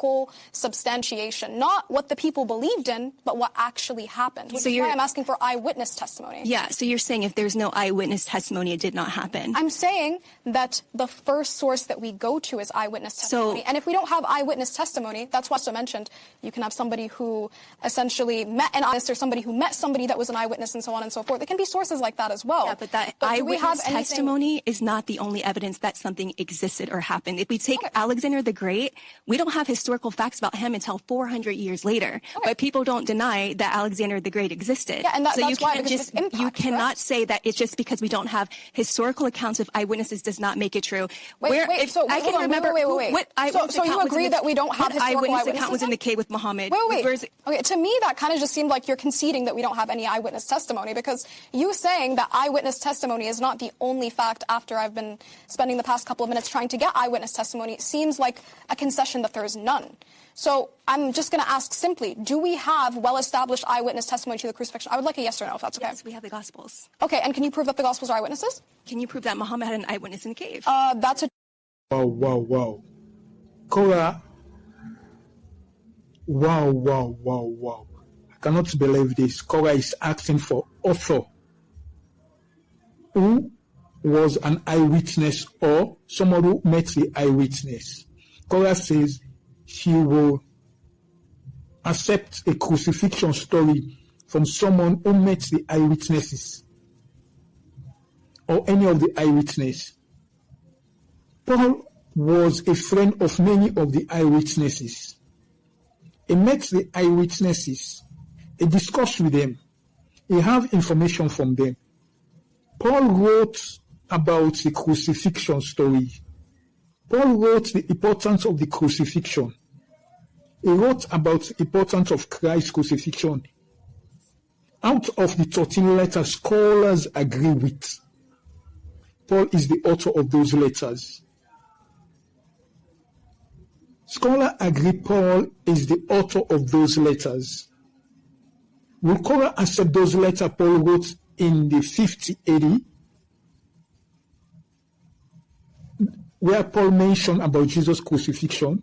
historical substantiation, not what the people believed in, but what actually happened. Which is why I'm asking for eyewitness testimony. Yeah, so you're saying if there's no eyewitness testimony, it did not happen. I'm saying that the first source that we go to is eyewitness testimony. And if we don't have eyewitness testimony, that's what's mentioned. You can have somebody who essentially met an eyewitness or somebody who met somebody that was an eyewitness and so on and so forth. There can be sources like that as well. Yeah, but that eyewitness testimony is not the only evidence that something existed or happened. If we take Alexander the Great, we don't have historical facts about him until 400 years later. But people don't deny that Alexander the Great existed. Yeah, and so that's why, because you cannot say that it's just because we don't have historical accounts of eyewitnesses does not make it true. So you agree that we don't have historical eyewitness account was in the cave with Muhammad? Okay, to me that kind of just seemed like you're conceding that we don't have any eyewitness testimony, because you saying that eyewitness testimony is not the only fact after I've been spending the past couple of minutes trying to get eyewitness testimony seems like a concession that there is none. So I'm just going to ask simply, do we have well-established eyewitness testimony to the crucifixion? I would like a yes or no, if that's okay. Yes, we have the Gospels. Okay, and can you prove that the Gospels are eyewitnesses? Can you prove that Muhammad had an eyewitness in the cave? That's a... Wow. Kora. Wow. I cannot believe this. Kora is asking for author who was an eyewitness or someone who met the eyewitness. Kora says she will accept a crucifixion story from someone who met the eyewitnesses or any of the eyewitnesses. Paul was a friend of many of the eyewitnesses. He met the eyewitnesses. He discussed with them. He had information from them. Paul wrote about the crucifixion story. Paul wrote the importance of the crucifixion. He wrote about the importance of Christ's crucifixion. Out of the 13 letters scholars agree with, Paul is the author of those letters. Scholars agree Paul is the author of those letters. Will Kora accept those letters Paul wrote in the 50 AD, where Paul mentioned about Jesus' crucifixion?